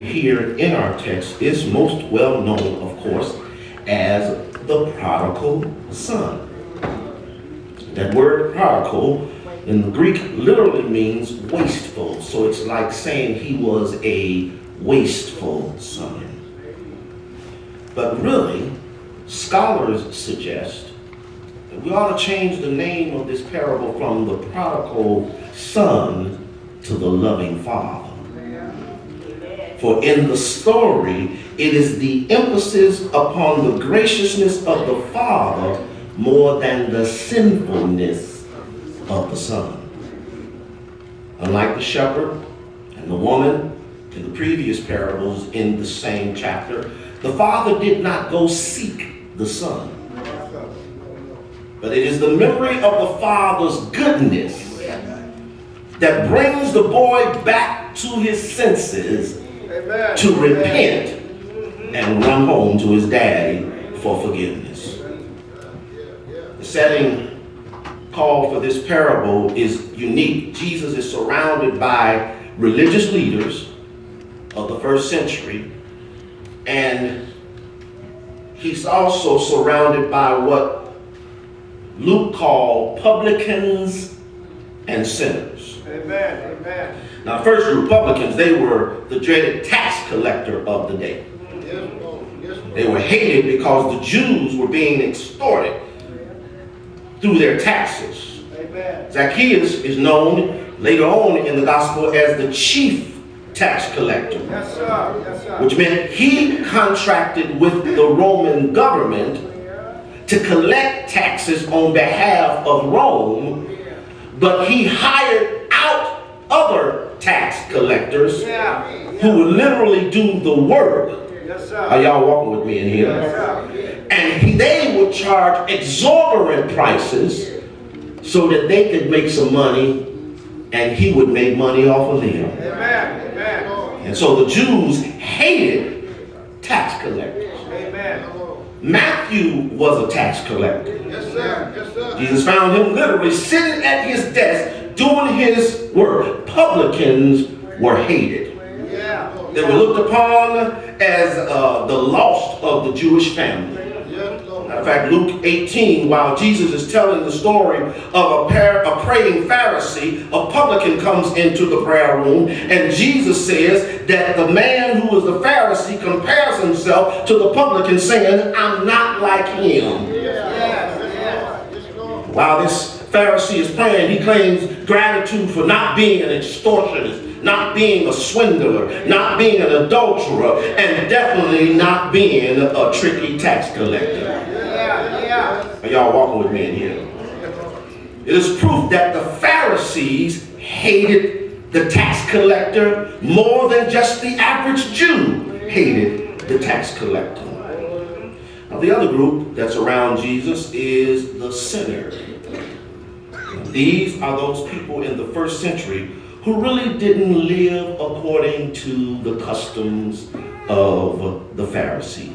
here in our text is most well known, of course, as the prodigal son. That word prodigal in the Greek literally means wasteful. So it's like saying he was a wasteful son. But really, scholars suggest that we ought to change the name of this parable from the prodigal son to the loving father. For in the story, it is the emphasis upon the graciousness of the father more than the sinfulness of the son. Unlike the shepherd and the woman in the previous parables in the same chapter, the father did not go seek the son. But it is the memory of the father's goodness that brings the boy back to his senses. Amen. To repent and run home to his daddy for forgiveness. The setting called for this parable is unique. Jesus is surrounded by religious leaders of the first century, and he's also surrounded by what Luke called publicans and sinners. Amen. Amen. Now, first group, publicans, they were the dreaded tax collector of the day. They were hated because the Jews were being extorted through their taxes. Zacchaeus is known later on in the gospel as the chief tax collector, which meant he contracted with the Roman government to collect taxes on behalf of Rome, but he hired out other tax collectors who would literally do the work. Are y'all walking with me in here? And they would charge exorbitant prices so that they could make some money and he would make money off of them. And so the Jews hated tax collectors. Matthew was a tax collector. Jesus found him literally sitting at his desk doing his work. Publicans were hated. They were looked upon as the lost of the Jewish family. In fact, Luke 18, while Jesus is telling the story of a praying Pharisee, a publican comes into the prayer room, and Jesus says that the man who is the Pharisee compares himself to the publican, saying, "I'm not like him." While this Pharisee is praying, he claims gratitude for not being an extortionist, not being a swindler, not being an adulterer, and definitely not being a tricky tax collector. Are y'all walking with me in here? It is proof that the Pharisees hated the tax collector more than just the average Jew hated the tax collector. Now, the other group that's around Jesus is the sinner. These are those people in the first century who really didn't live according to the customs of the Pharisees.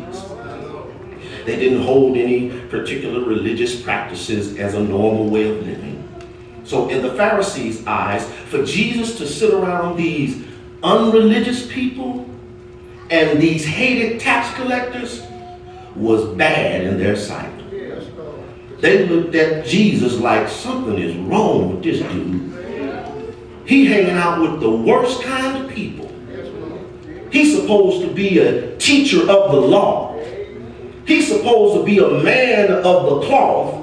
They didn't hold any particular religious practices as a normal way of living. So in the Pharisees' eyes, for Jesus to sit around these unreligious people and these hated tax collectors was bad in their sight. They looked at Jesus like something is wrong with this dude. He hanging out with the worst kind of people. He's supposed to be a teacher of the law. He's supposed to be a man of the cloth.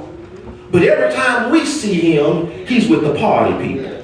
But every time we see him, he's with the party people.